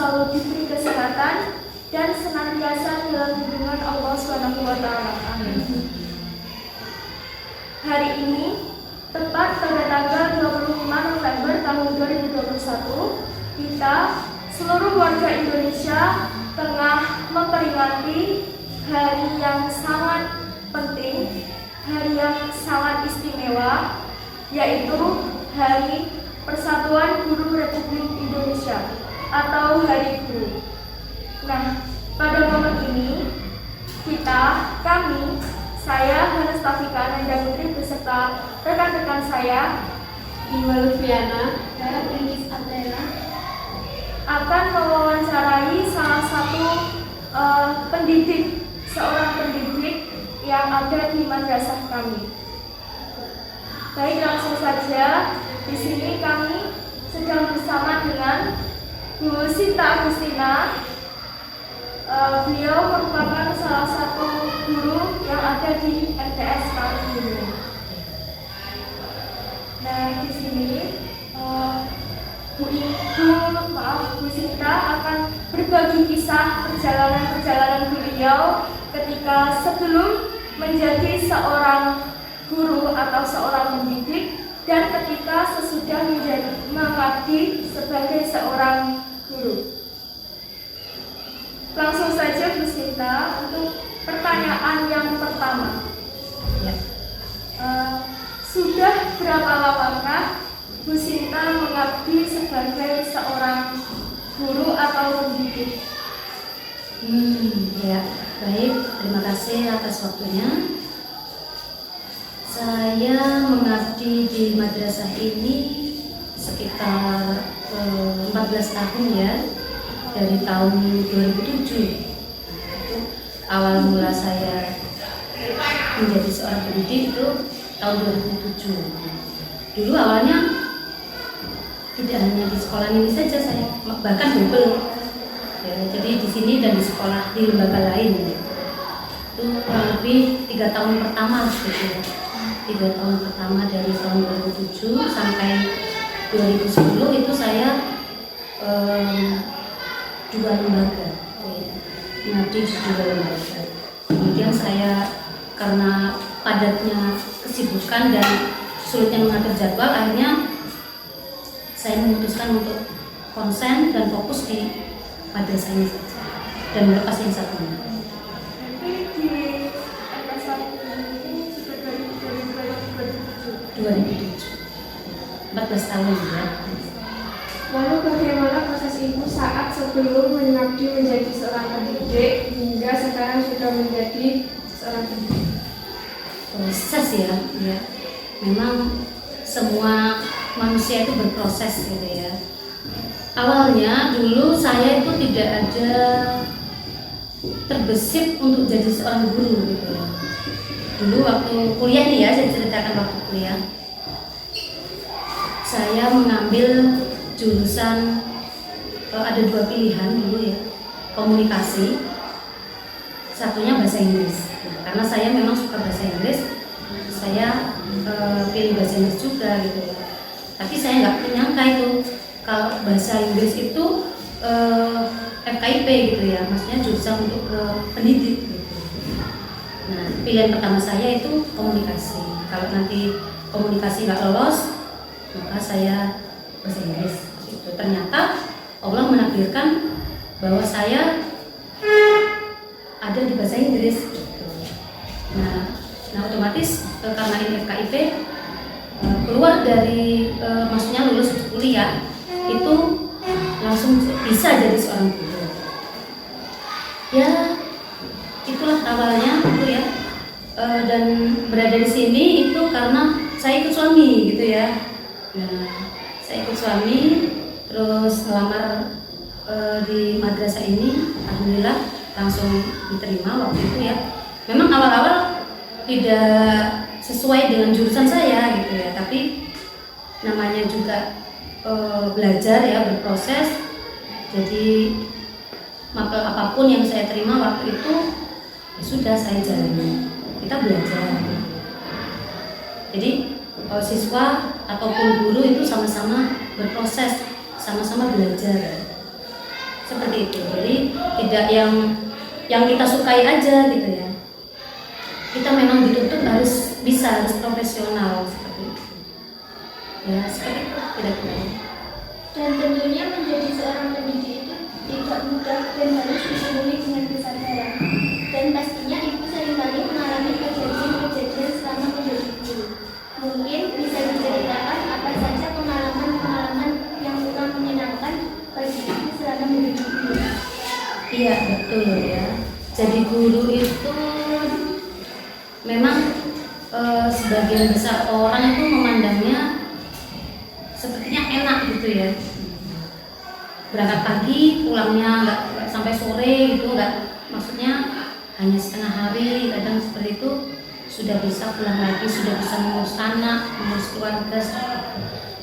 selalu diberi kesehatan dan senantiasa dalam lindungan Allah SWT. Amin. Hari ini, tepat pada tanggal 25 November tahun 2021, kita, seluruh warga Indonesia, tengah memperingati hari yang sangat penting, hari yang sangat istimewa, yaitu Hari Persatuan Guru Republik Indonesia atau Hari Guru. Nah, pada momen ini saya Hanastafika Ananda Putri beserta rekan-rekan saya Ima Lutfiana dan Pringis Adela akan mewawancarai salah satu seorang pendidik yang ada di madrasah kami. Baik, langsung saja. Di sini kami sedang bersama dengan Bu Sinta Agustina. Beliau merupakan salah satu guru yang ada di MTS kami ini. Nah, di sini Bu Sinta akan berbagi kisah perjalanan beliau ketika sebelum menjadi seorang guru atau seorang pendidik dan ketika sesudah mengabdi sebagai seorang guru. Langsung saja Bu Sinta untuk pertanyaan yang pertama. ya. Sudah berapa lamakah Bu Sinta mengabdi sebagai seorang guru atau pendidik? Ya, baik. Terima kasih atas waktunya. Saya mengabdi di madrasah ini sekitar 14 tahun ya, dari tahun 2007. Itu awal mula saya menjadi seorang pendidik itu tahun 2007. Dulu awalnya tidak hanya di sekolah ini saja, saya bahkan double. Ya, jadi di sini dan di sekolah di lembaga lain. Itu kurang lebih 3 tahun pertama gitu ya. 3 tahun pertama dari tahun 2007 sampai 2010 itu saya dua lembaga, mengabdi di dua lembaga. Kemudian saya karena padatnya kesibukan dan sulitnya mengatur jadwal, akhirnya saya memutuskan untuk konsen dan fokus di madrasah ini saja dan melepas yang satunya. Nanti di MTS ini sudah dari 2007, 14 tahun ya. Lalu bagaimana proses Ibu saat sebelum mengabdi menjadi seorang pendidik hingga sekarang sudah menjadi seorang pendidik? Proses ya. Memang semua manusia itu berproses gitu ya. Awalnya dulu saya itu tidak ada terbesit untuk jadi seorang guru gitu ya. Dulu waktu kuliah nih ya, saya ceritakan waktu kuliah. Saya mengambil jurusan, ada 2 pilihan dulu ya, komunikasi, satunya bahasa Inggris. Karena saya memang suka bahasa Inggris, saya pilih bahasa Inggris juga gitu ya. Tapi saya nggak menyangka itu kalau bahasa Inggris itu FKIP gitu ya, maksudnya jurusan untuk ke pendidik gitu. Nah, pilihan pertama saya itu komunikasi. Kalau nanti komunikasi nggak lolos, maka saya bahasa Inggris. Itu ternyata Allah menakdirkan bahwa saya ada di bahasa Inggris. Gitu. Nah otomatis karena ini FKIP, keluar dari maksudnya lulus kuliah itu langsung bisa jadi seorang guru. Ya itulah awalnya gitu ya. Dan berada di sini itu karena saya ikut suami gitu ya. Nah, saya ikut suami terus melamar di madrasah ini, alhamdulillah langsung diterima waktu itu ya. Memang awal-awal tidak sesuai dengan jurusan saya gitu ya, tapi namanya juga belajar ya, berproses. Jadi mapel apapun yang saya terima waktu itu ya sudah saya jalani. Kita belajar. Jadi siswa ataupun guru itu sama-sama berproses, sama-sama belajar. seperti itu. Jadi tidak yang kita sukai aja gitu ya. Kita memang dituntut harus profesional seperti itu. Ya seperti itu kira-kira. Dan tentunya menjadi seorang pendidik itu tidak mudah dan harus dipenuhi dengan kesadaran. Dan pastinya ibu seringkali mengalami kejadian-kejadian selama menjadi guru. Mungkin bisa diceritakan apa saja pengalaman-pengalaman yang kurang menyenangkan bagi ibu selama menjadi guru. Iya betul ya. Jadi guru itu memang sebagian besar orang itu memandangnya sepertinya enak gitu ya. Berangkat pagi, pulangnya nggak sampai sore gitu, maksudnya hanya setengah hari, kadang seperti itu sudah bisa pulang lagi, sudah bisa mengurus anak, mengurus keluarga.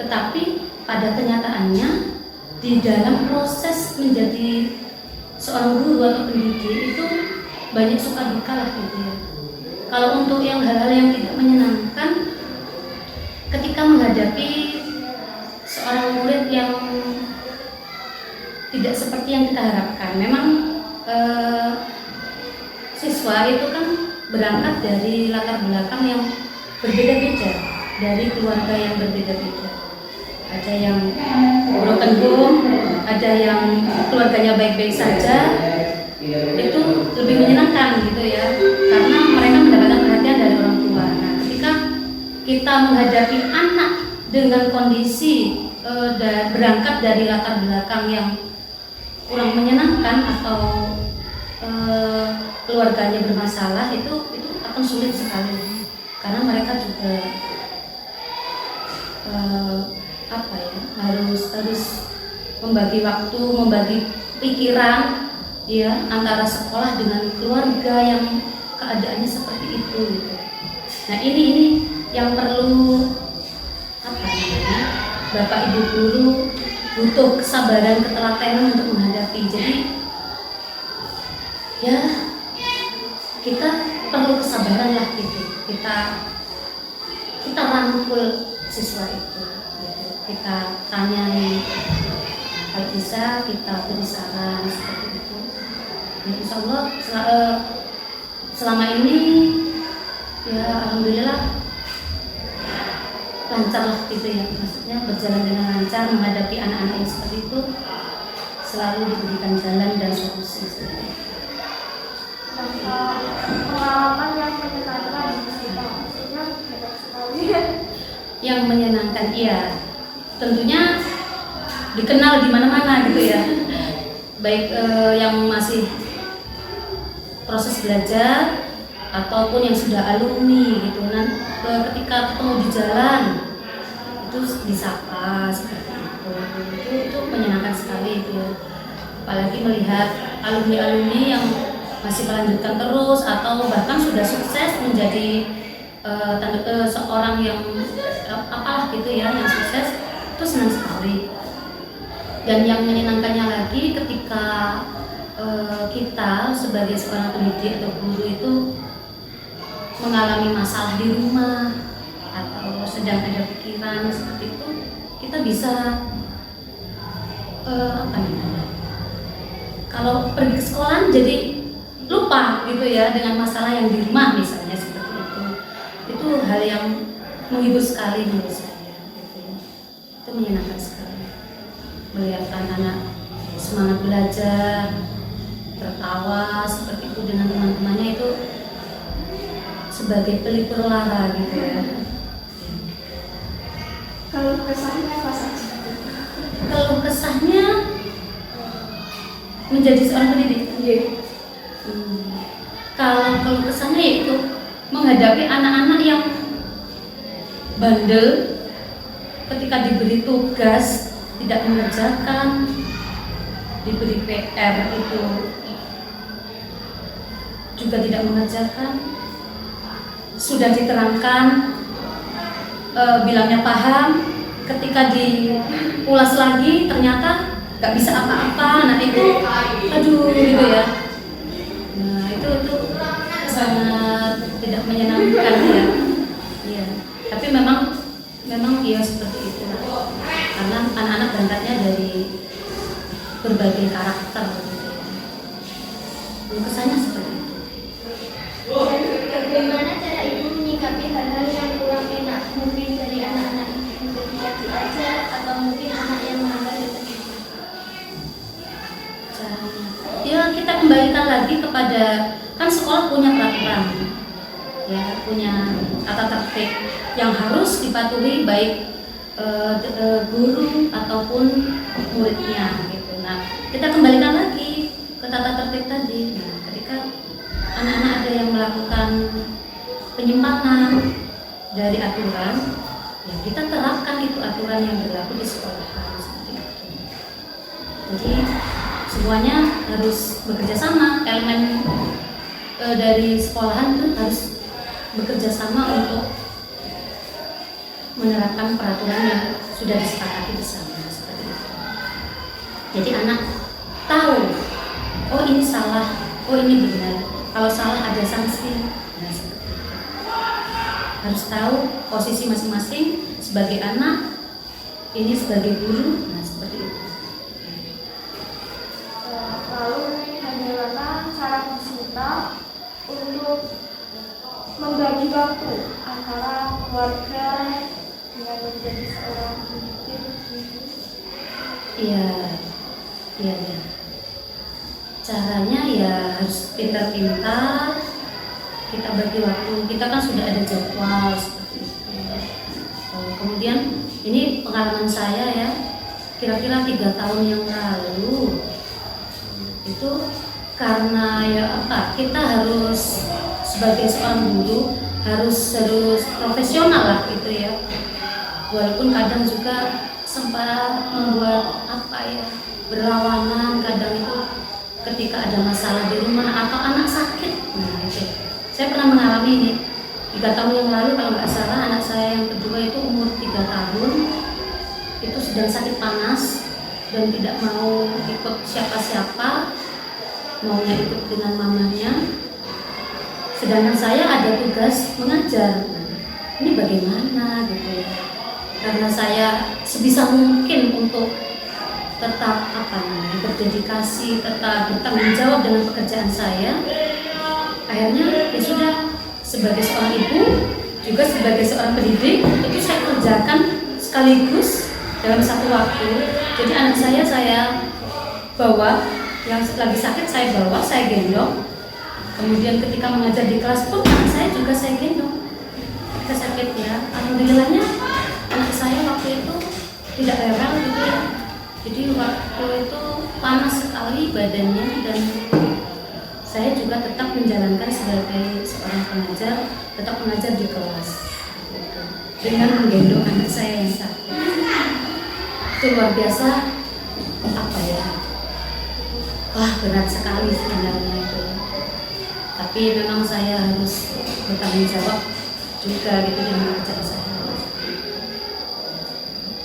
Tetapi pada kenyataannya di dalam proses menjadi seorang guru atau pendidik itu banyak suka duka lah gitu ya. Kalau untuk yang hal-hal yang tidak menyenangkan, ketika menghadapi seorang murid yang tidak seperti yang kita harapkan, memang siswa itu kan berangkat dari latar belakang yang berbeda-beda, dari keluarga yang berbeda-beda. Ada yang broken home, ada yang keluarganya baik-baik saja. Itu lebih menyenangkan gitu ya, karena mereka mendapatkan perhatian dari orang tua. Nah, ketika kita menghadapi anak dengan kondisi berangkat dari latar belakang yang kurang menyenangkan atau keluarganya bermasalah, itu akan sulit sekali, karena mereka juga harus membagi waktu, membagi pikiran ya antara sekolah dengan keluarga yang keadaannya seperti itu gitu. Nah ini yang perlu Bapak Ibu guru butuh kesabaran, ketelatenan untuk menghadapi. Jadi ya kita perlu kesabaran lah gitu. Kita rangkul siswa itu gitu. Kita tanyai, kalau bisa kita beri saran seperti itu. Ya, insya Allah selama ini ya alhamdulillah lancar lah gitu ya, maksudnya berjalan dengan lancar menghadapi anak-anak yang seperti itu, selalu diberikan jalan dan solusi. Pengalaman yang menyenangkan maksudnya hebat sekali. Yang menyenangkan iya, tentunya dikenal di mana-mana gitu ya, baik yang masih proses belajar ataupun yang sudah alumni gitu. Ketika ketemu di jalan itu disapa seperti itu menyenangkan sekali itu ya. Apalagi melihat alumni-alumni yang masih melanjutkan terus atau bahkan sudah sukses menjadi seorang yang apalah gitu ya, yang sukses, itu senang sekali. Dan yang menyenangkannya lagi ketika kita sebagai seorang pendidik atau guru itu mengalami masalah di rumah atau sedang ada pikiran seperti itu, kita bisa kalau pergi ke sekolah jadi lupa gitu ya dengan masalah yang di rumah misalnya seperti itu hal yang menghibur sekali menurut saya gitu. Itu menyenangkan sekali melihat anak-anak semangat belajar, tertawa seperti itu dengan teman-temannya, itu sebagai pelipur lara gitu ya. Kalau kesannya apa saja? Kalau kesahnya menjadi seorang pendidik. Kalau kesannya yaitu menghadapi anak-anak yang bandel, ketika diberi tugas tidak mengerjakan, diberi PR itu juga tidak mengerjakan, sudah diterangkan, bilangnya paham, ketika diulas lagi ternyata nggak bisa apa-apa. Nah itu aduh gitu ya. Nah itu sangat tidak menyenangkan ya. Iya. Tapi memang ya seperti itu, karena anak-anak berangkatnya dari berbagai karakter gitu. Kesannya seperti itu. Bagaimana cara ibu menyikapi hal-hal yang kurang enak mungkin dari anak-anak ibu ketika diajar atau mungkin anak yang melanggar etika? Ya kita kembalikan lagi kepada, kan sekolah punya peraturan, ya punya tata tertib yang harus dipatuhi baik guru ataupun muridnya gitu. Nah kita kembalikan lagi ke tata tertib tadi. Nah ketika anak-anak ada yang melakukan penyimpangan dari aturan, ya kita terapkan itu aturan yang berlaku di sekolah seperti itu. Jadi semuanya harus bekerja sama, elemen dari sekolahan itu harus bekerja sama untuk menerapkan peraturan yang sudah disepakati bersama seperti itu. Jadi anak tahu, oh ini salah, oh ini benar. Kalau salah ada sanksi. Nah, seperti itu. Harus tahu posisi masing-masing sebagai anak, ini sebagai guru. Nah seperti itu. Lalu bagaimana cara Bu Sinta untuk membagi waktu antara keluarga dengan menjadi seorang pendidik? Iya. Caranya ya harus pintar-pintar. Kita bagi waktu. Kita kan sudah ada jadwal seperti itu. Kemudian ini pengalaman saya ya. Kira-kira 3 tahun yang lalu itu karena ya apa? Kita harus sebagai seorang guru harus profesional lah gitu ya. Walaupun kadang juga sempat membuat apa ya, berlawanan kadang itu ketika ada masalah di rumah atau anak sakit. Nah itu saya pernah mengalami ini 3 tahun yang lalu kalau nggak salah. Anak saya yang kedua itu umur 3 tahun, itu sedang sakit panas dan tidak mau ikut siapa-siapa, maunya ikut dengan mamanya. Sedangkan saya ada tugas mengajar. Ini bagaimana gitu ya? Karena saya sebisa mungkin untuk tetap berdedikasi, tetap bertanggung jawab dengan pekerjaan saya. Akhirnya ya sudah, sebagai seorang ibu juga sebagai seorang pendidik itu saya kerjakan sekaligus dalam satu waktu. Jadi anak saya bawa, yang lagi sakit saya bawa, saya gendong. Kemudian ketika mengajar di kelas pun anak saya juga saya gendong. Kita sakit ya, alhamdulillahnya anak saya waktu itu tidak rewel gitu ya. Jadi waktu itu panas sekali badannya dan saya juga tetap menjalankan sebagai seorang pengajar, tetap mengajar di kelas gitu, dengan menggendong anak saya yang sakit. Itu luar biasa, apa ya, wah berat sekali sebenarnya itu. Tapi memang saya harus bertanggung jawab juga gitu dengan pekerjaan saya.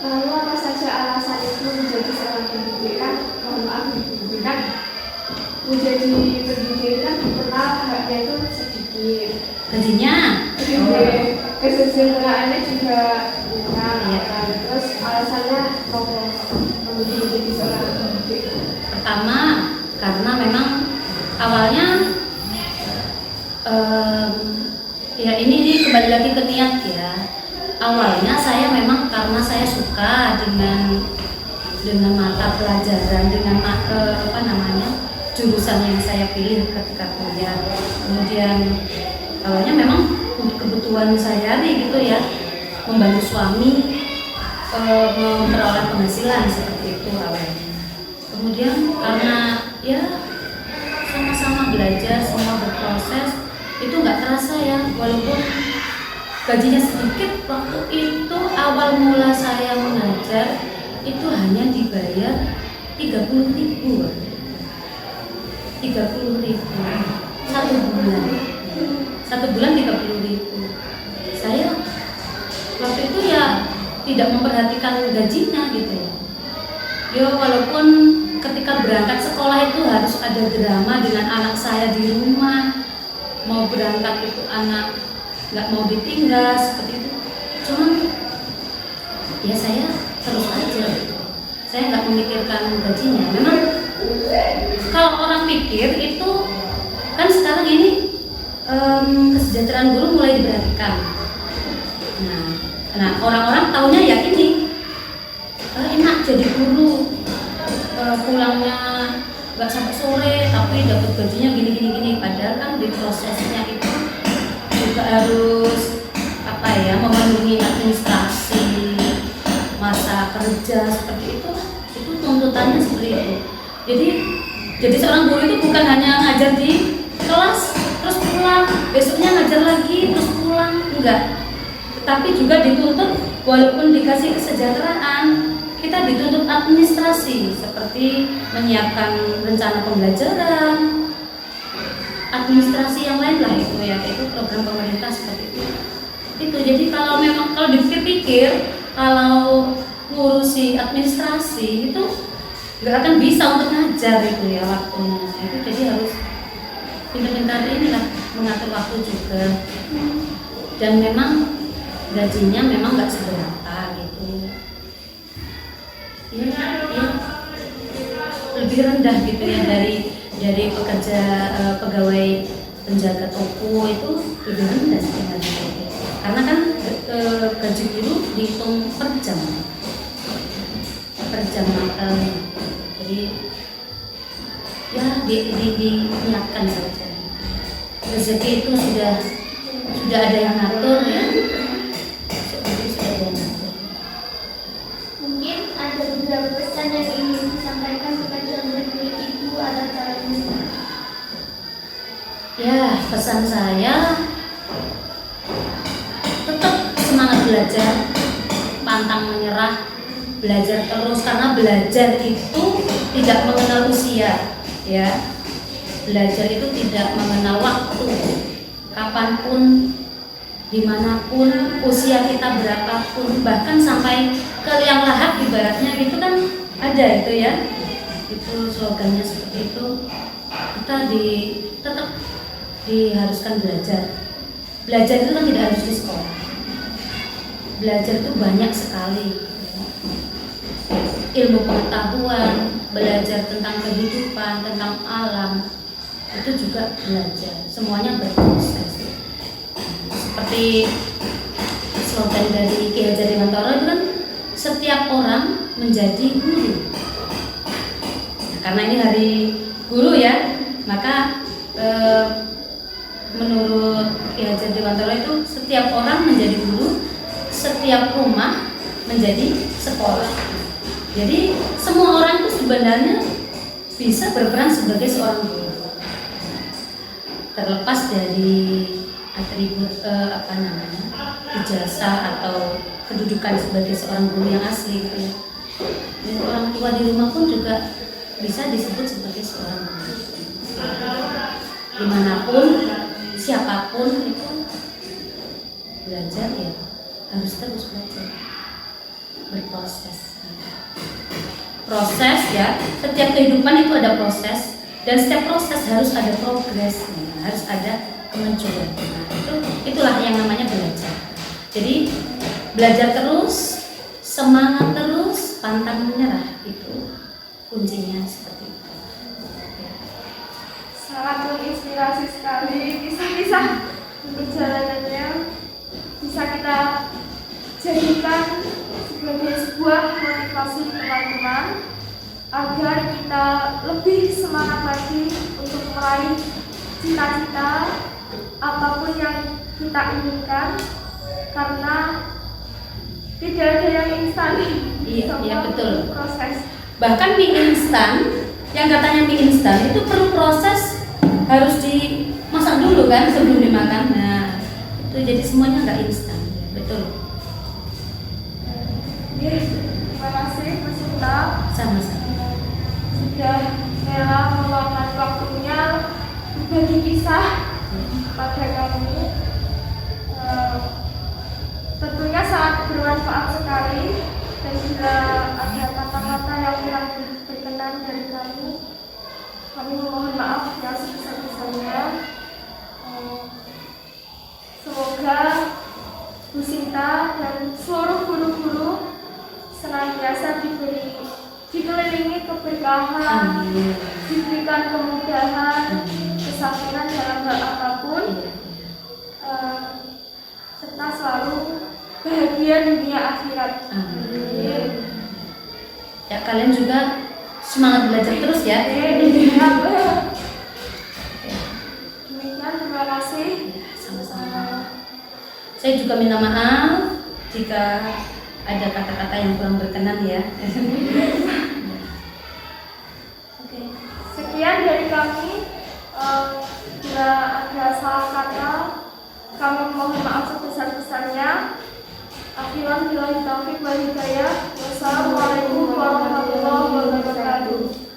Lalu apa saja alasan itu menjadi seorang pendidikan? Mohon maaf pendidikan. Menjadi pendidik kan dikenal haknya itu sedikit. Gajinya? Kesejahteraannya juga kurang. Iya. Terus alasannya apa menjadi seorang pendidik? Pertama, karena memang awalnya ya ini kembali lagi ke niat ya. Awalnya saya memang karena saya suka dengan mata pelajaran, dengan jurusan yang saya pilih ketika kuliah. Kemudian awalnya memang untuk kebutuhan sehari-hari gitu ya, membantu suami memperoleh penghasilan seperti itu awalnya. Kemudian karena ya sama-sama belajar, semua berproses, itu nggak terasa ya, walaupun gajinya sedikit. Waktu itu awal mula saya mengajar itu hanya dibayar 30.000 satu bulan 30.000. Saya waktu itu ya tidak memperhatikan gajinya gitu ya. Ya walaupun ketika berangkat sekolah itu harus ada drama dengan anak saya di rumah, mau berangkat itu anak nggak mau ditinggal seperti itu. Cuman ya saya terus aja gitu. saya nggak memikirkan gajinya. Memang kalau orang pikir itu kan sekarang ini kesejahteraan guru mulai diperhatikan. Nah orang-orang taunya ya ini enak jadi guru, pulangnya nggak sampai sore tapi dapat gajinya gini. Padahal kan di prosesnya itu juga harus memenuhi administrasi, masa kerja seperti itu tuntutannya seperti itu. Jadi seorang guru itu bukan hanya ngajar di kelas terus pulang, besoknya ngajar lagi terus pulang, enggak. Tetapi juga dituntut, walaupun dikasih kesejahteraan, kita dituntut administrasi seperti menyiapkan rencana pembelajaran, administrasi yang lain lah itu program pemerintah seperti itu. Jadi kalau dipikir-pikir kalau ngurusi administrasi itu nggak akan bisa untuk ngajar waktunya. Jadi harus pintar-pintar mengatur waktu juga. Dan memang gajinya memang nggak seberapa gitu. Ya, lebih rendah gitu ya dari pekerja pegawai penjaga toko itu lebih rendah sebenarnya. Karena kan gaji guru dihitung per jam makan. Jadi ya diniatkan saja. Rezeki itu sudah ada yang ngatur ya. Mungkin ada beberapa pesan yang ingin disampaikan kepada murid-murid ibu atas caranya. Ya, pesan saya tetap semangat belajar, pantang menyerah, belajar terus karena belajar itu tidak mengenal usia, ya. Belajar itu tidak mengenal waktu, kapanpun, dimanapun, usia kita berapapun, bahkan sampai ke liang lahat ibaratnya itu kan ada itu ya. Itu slogannya seperti itu. Kita tetap diharuskan belajar. Belajar itu kan tidak harus di sekolah. Belajar itu banyak sekali. Ilmu pengetahuan, belajar tentang kehidupan, tentang alam, itu juga belajar. Semuanya berproses. Seperti slogan dari Ki Hajar Dewantara itu kan setiap orang menjadi guru. Karena ini hari guru ya, maka menurut Ki Hajar Dewantara itu setiap orang menjadi guru, setiap rumah menjadi sekolah. Jadi semua orang itu sebenarnya bisa berperan sebagai seorang guru, terlepas dari atribut ijazah atau kedudukan sebagai seorang guru yang asli gitu ya. Dan orang tua di rumah pun juga bisa disebut sebagai seorang guru. Dimanapun, siapapun itu belajar ya harus terus belajar, berproses. Proses ya, setiap kehidupan itu ada proses dan setiap proses harus ada progres, harus ada kemajuan. Itulah yang namanya belajar. Jadi belajar terus, semangat terus, pantang menyerah, itu kuncinya seperti itu. Sangat menginspirasi sekali kisah-kisah perjalanannya, bisa kita jadikan sebagai sebuah motivasi teman-teman agar kita lebih semangat lagi untuk meraih cita-cita apapun yang kita inginkan, karena tidak ada yang instan. Iya betul. Proses. Bahkan mie instan, yang katanya mie instan itu perlu proses, harus dimasak dulu kan sebelum dimakan. Nah itu jadi semuanya nggak instan, betul. Terima kasih Mas Sinta. Sama-sama. Sudah rela meluangkan waktunya berbagi kisah pada kami. Tentunya sangat bermanfaat sekali, dan jika ada kata-kata yang kurang berkenan dari kami mohon maaf yang sebesar-besarnya. Semoga Bu Sinta dan seluruh guru-guru senantiasa diberi dikelilingi keberkahan, Amin. diberikan kemudahan, Amin. kesabaran dalam hal apapun, Iya, iya. serta selalu bahagia dunia akhirat. Amin. Ya, kalian juga semangat belajar terus ya. Demikian, Oke. terima kasih. Ya, sama-sama. Saya juga minta maaf jika ada kata-kata yang kurang berkenan ya. Oke. Sekian dari kami. Bila ada salah kata, kami mohon maaf sebesar-besarnya. Akhirnya billahi taufiq wal hidayah. Wassalamualaikum warahmatullahi wabarakatuh.